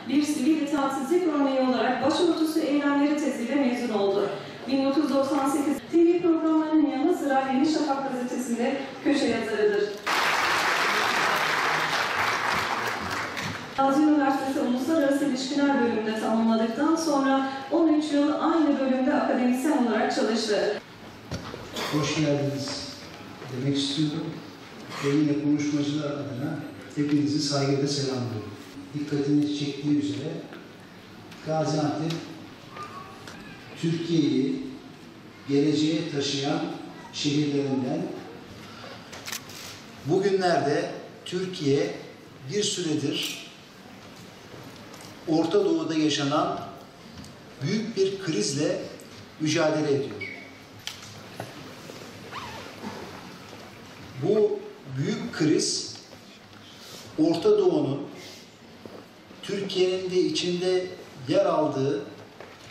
bir sivil itaatsizlik örneği olarak başörtüsü eylemleri teziyle mezun oldu. 1998 TV programlarının yanı sıra Yeni Şafak gazetesinde köşe yazarıdır. Gazi Üniversitesi Uluslararası İlişkiler bölümünde tamamladıktan sonra 13 yıl aynı bölümde akademisyen olarak çalıştı. Hoş geldiniz demek istiyorum. Ve yine konuşmacılar adına hepinizi saygıyla selamlıyorum. Dikkatinizi çektiği üzere Gaziantep, Türkiye'yi geleceğe taşıyan şehirlerinden. Bugünlerde Türkiye bir süredir Orta Doğu'da yaşanan büyük bir krizle mücadele ediyor. Bu büyük kriz Orta Doğu'nun Türkiye'nin de içinde yer aldığı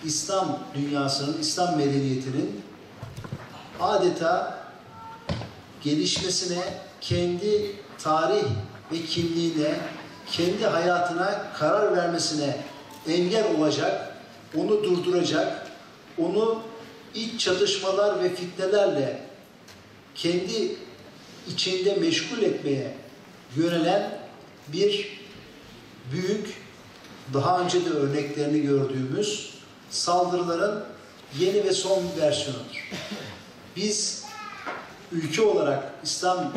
İslam dünyasının, İslam medeniyetinin adeta gelişmesine, kendi tarih ve kimliğine, kendi hayatına karar vermesine engel olacak, onu durduracak, onu iç çatışmalar ve fitnelerle kendi içinde meşgul etmeye yönelen bir büyük, daha önce de örneklerini gördüğümüz saldırıların yeni ve son versiyonudur. Biz ülke olarak, İslam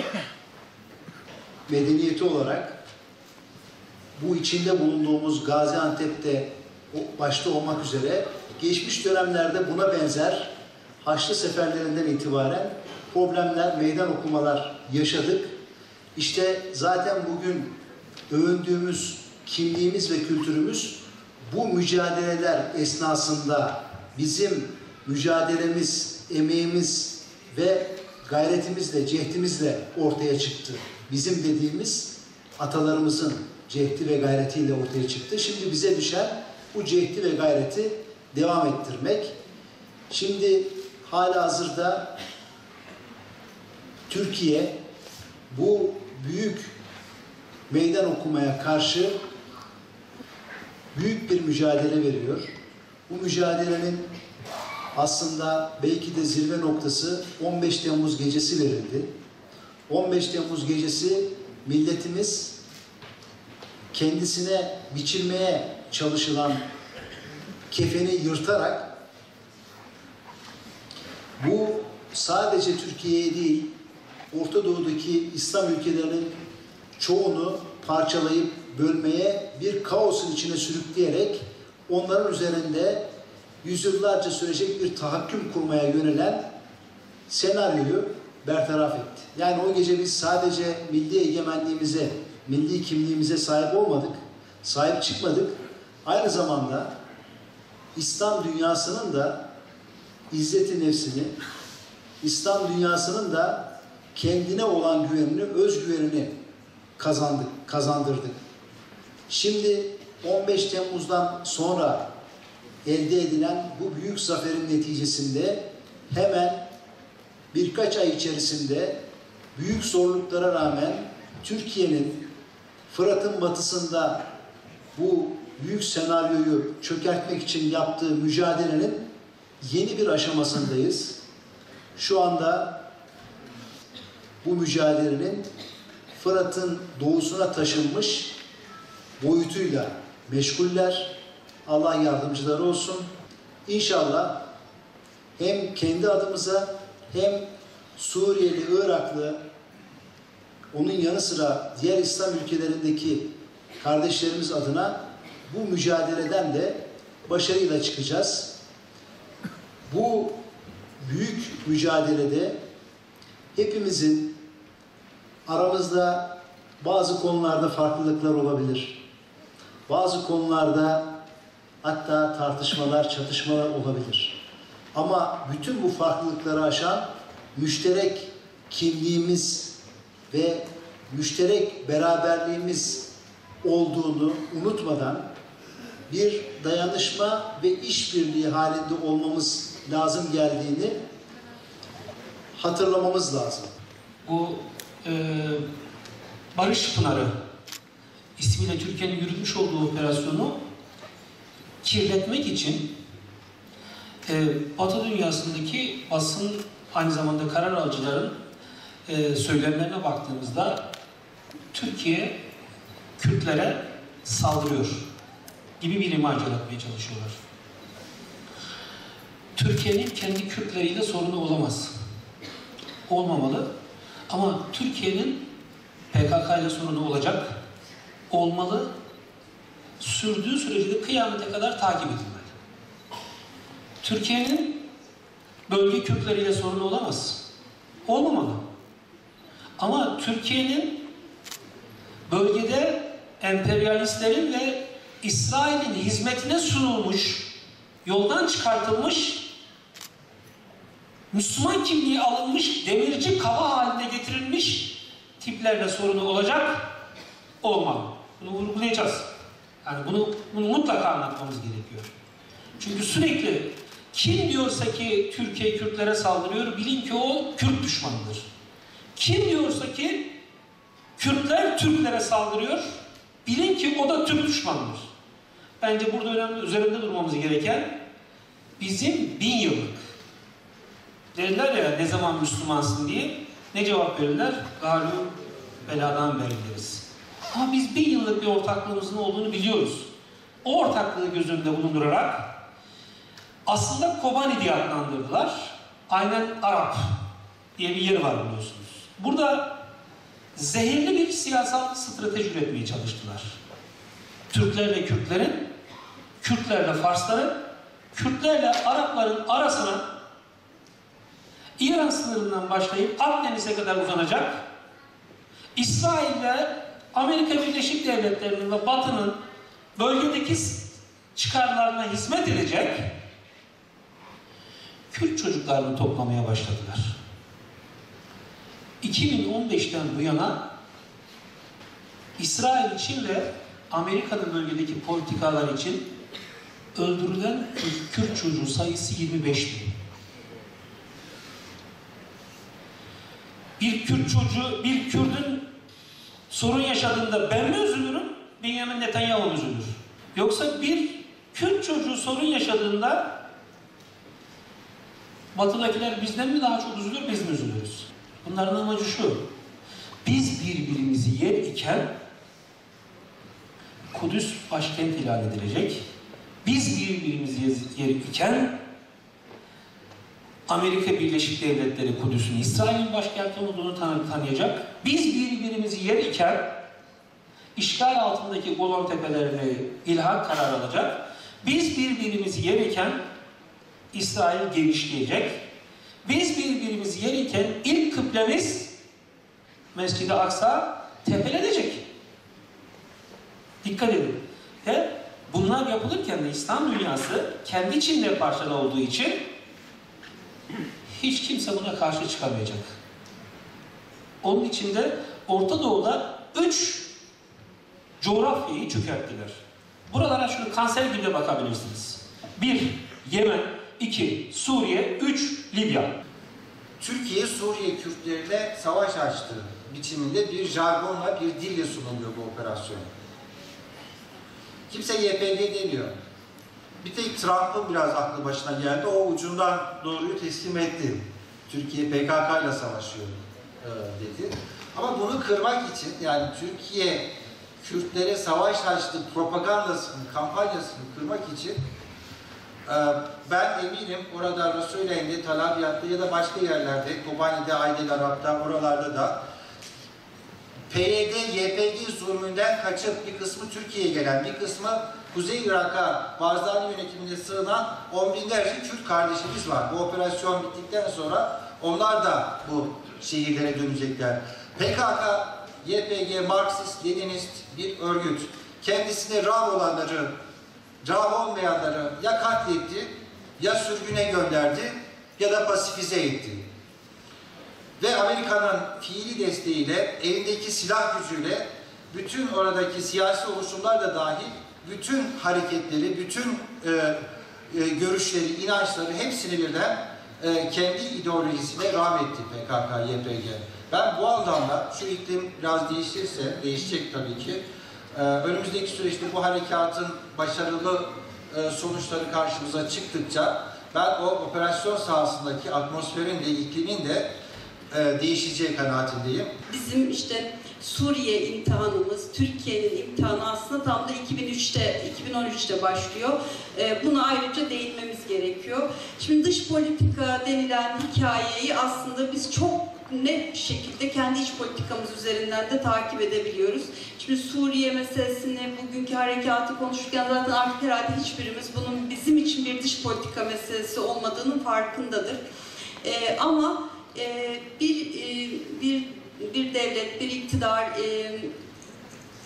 medeniyeti olarak bu içinde bulunduğumuz Gaziantep'te başta olmak üzere geçmiş dönemlerde buna benzer Haçlı seferlerinden itibaren problemler, meydan okumalar yaşadık. İşte zaten bugün övündüğümüz kimliğimiz ve kültürümüz bu mücadeleler esnasında bizim mücadelemiz, emeğimiz ve gayretimizle, cehdimizle ortaya çıktı. Bizim dediğimiz atalarımızın cehdi ve gayretiyle ortaya çıktı. Şimdi bize düşen bu cehdi ve gayreti devam ettirmek. Şimdi halihazırda Türkiye bu büyük meydan okumaya karşı büyük bir mücadele veriyor. Bu mücadelenin aslında belki de zirve noktası 15 Temmuz gecesi verildi. 15 Temmuz gecesi milletimiz kendisine biçilmeye çalışılan kefeni yırtarak bu sadece Türkiye'ye değil, Orta Doğu'daki İslam ülkelerinin çoğunu parçalayıp bölmeye, bir kaosun içine sürükleyerek onların üzerinde yüzyıllarca sürecek bir tahakküm kurmaya yönelen senaryoyu bertaraf etti. Yani o gece biz sadece milli egemenliğimize, milli kimliğimize sahip olmadık, sahip çıkmadık. Aynı zamanda İslam dünyasının da izzeti nefsini, İslam dünyasının da kendine olan güvenini, özgüvenini kazandırdık. Şimdi 15 Temmuz'dan sonra elde edilen bu büyük zaferin neticesinde hemen birkaç ay içerisinde büyük zorluklara rağmen Türkiye'nin Fırat'ın batısında bu büyük senaryoyu çökertmek için yaptığı mücadelenin yeni bir aşamasındayız. Şu anda bu mücadelenin Fırat'ın doğusuna taşınmış boyutuyla meşguller. Allah yardımcıları olsun. İnşallah hem kendi adımıza hem Suriyeli, Iraklı, onun yanı sıra diğer İslam ülkelerindeki kardeşlerimiz adına bu mücadeleden de başarıyla çıkacağız. Bu büyük mücadelede hepimizin aramızda bazı konularda farklılıklar olabilir. Bazı konularda hatta tartışmalar, çatışmalar olabilir. Ama bütün bu farklılıkları aşan müşterek kimliğimiz ve müşterek beraberliğimiz olduğunu unutmadan bir dayanışma ve işbirliği halinde olmamız lazım geldiğini hatırlamamız lazım. Bu Barış Pınarı ismiyle Türkiye'nin yürütmüş olduğu operasyonu kirletmek için Batı dünyasındaki basın, aynı zamanda karar alıcıların söylemlerine baktığımızda Türkiye Kürtlere saldırıyor gibi bir imaj yaratmaya çalışıyorlar. Türkiye'nin kendi Kürtleriyle sorunu olamaz. Olmamalı. Ama Türkiye'nin PKK ile sorunu olacak. Olmalı. Sürdüğü sürece de kıyamete kadar takip edilmeli. Türkiye'nin bölge Kürtleriyle sorunu olamaz. Olmamalı. Ama Türkiye'nin bölgede emperyalistlerin ve İsrail'in hizmetine sunulmuş, yoldan çıkartılmış, Müslüman kimliği alınmış, demirci kaba haline getirilmiş tiplerle sorunu olacak, olmalı. Bunu vurgulayacağız. Yani bunu mutlaka anlatmamız gerekiyor. Çünkü sürekli kim diyorsa ki Türkiye Kürtlere saldırıyor, bilin ki o Kürt düşmanıdır. Kim diyorsa ki Kürtler Türklere saldırıyor, bilin ki o da Türk düşmanıdır. Bence burada önemli, üzerinde durmamız gereken bizim 1000 yıllık. Derler ya ne zaman Müslümansın diye, ne cevap verirler? Galip beladan beri. Ama biz 1000 yıllık bir ortaklığımızın olduğunu biliyoruz. O ortaklığı göz önünde bulundurarak aslında Kobani diye adlandırdılar. Aynen Arap diye bir yer var biliyorsunuz. Burada zehirli bir siyasal strateji üretmeye çalıştılar. Türklerle Kürtlerin, Kürtlerle Farsların, Kürtlerle Arapların arasına İran sınırından başlayıp Akdeniz'e kadar uzanacak, İsrail'le Amerika Birleşik Devletleri'nin ve Batı'nın bölgedeki çıkarlarına hizmet edecek Kürt çocuklarını toplamaya başladılar. 2015'ten bu yana İsrail için ve Amerika'nın bölgedeki politikalar için öldürülen Kürt çocuğu sayısı 25 bin. Bir Kürt çocuğu, bir Kürt'ün sorun yaşadığında ben mi üzülürüm, Benjamin Netanyahu mu üzülür? Yoksa bir Kürt çocuğu sorun yaşadığında Batı'dakiler bizden mi daha çok üzülür, biz mi üzülürüz? Bunların amacı şu: biz birbirimizi yer iken Kudüs başkent ilan edilecek. Biz birbirimizi yer iken Amerika Birleşik Devletleri Kudüs'ün İsrail'in başkenti olduğunu tanıyacak. Biz birbirimizi yer iken işgal altındaki Golan Tepelerini ilhak kararı alacak. Biz birbirimizi yer iken İsrail genişleyecek. Biz birbirimizi yer iken ilk kıblemiz Mescid-i Aksa tepelenecek. Dikkat edin. Ve bunlar yapılırken de İslam dünyası kendi içinde parçalı olduğu için hiç kimse buna karşı çıkamayacak. Onun için de Orta Doğu'da 3 coğrafyayı çökerttiler. Buralara şunu kanser gibi bakabilirsiniz. 1. Yemen, 2. Suriye, 3. Libya. Türkiye Suriye Kürtlerine savaş açtığı biçiminde bir jargonla, bir dille sunuluyor bu operasyon. Kimse YPG demiyor. Bir tek Trump'ın biraz aklı başına geldi. O ucundan doğruyu teslim etti. Türkiye PKK ile savaşıyor dedi. Ama bunu kırmak için, yani Türkiye Kürtlere savaş açtığı propagandasını, kampanyasını kırmak için ben eminim orada Rasulayn'de, Talabiyat'ta ya da başka yerlerde, Kobani'de, Aydel Arap'ta, oralarda da PYD, YPG zulmünden kaçıp bir kısmı Türkiye'ye gelen, bir kısmı Kuzey Irak'a Barzani yönetimine sığınan on binlerce Kürt kardeşimiz var. Bu operasyon bittikten sonra onlar da bu şehirlere dönecekler. PKK, YPG, Marksist, Leninist bir örgüt. Kendisine Rab olanları, Rab olmayanları ya katletti, ya sürgüne gönderdi, ya da pasifize etti. Ve Amerika'nın fiili desteğiyle, elindeki silah gücüyle bütün oradaki siyasi oluşumlar da dahil bütün hareketleri, bütün görüşleri, inançları hepsini birden kendi ideolojisine rahmetti PKK, YPG. Ben bu anlamda şu iklim biraz değişirse, değişecek tabii ki, önümüzdeki süreçte bu harekatın başarılı sonuçları karşımıza çıktıkça ben o operasyon sahasındaki atmosferin de iklimin de değişeceği kanaatindeyim. Bizim işte Suriye imtihanımız, Türkiye'nin imtihanı aslında tam da 2013'te başlıyor. Buna ayrıca değinmemiz gerekiyor. Şimdi dış politika denilen hikayeyi aslında biz çok net bir şekilde kendi iç politikamız üzerinden de takip edebiliyoruz. Şimdi Suriye meselesini, bugünkü harekatı konuşurken zaten artık herhalde hiçbirimiz bunun bizim için bir dış politika meselesi olmadığının farkındadır. Ama bir devlet, bir iktidar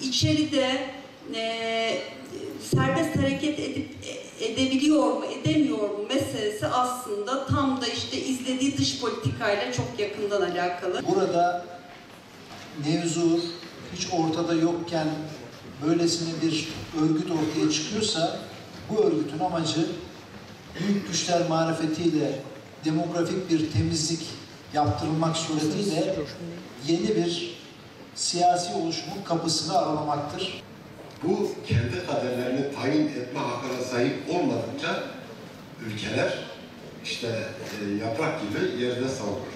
içeride serbest hareket edebiliyor mu, edemiyor mu meselesi aslında tam da işte izlediği dış politikayla çok yakından alakalı. Burada mevzu hiç ortada yokken böylesine bir örgüt ortaya çıkıyorsa bu örgütün amacı büyük güçler marifetiyle demografik bir temizlik yaptırılmak suretiyle yeni bir siyasi oluşumun kapısını aralamaktır. Bu kendi kaderlerini tayin etme hakkına sahip olmadıkça ülkeler işte yaprak gibi yerde savrulur.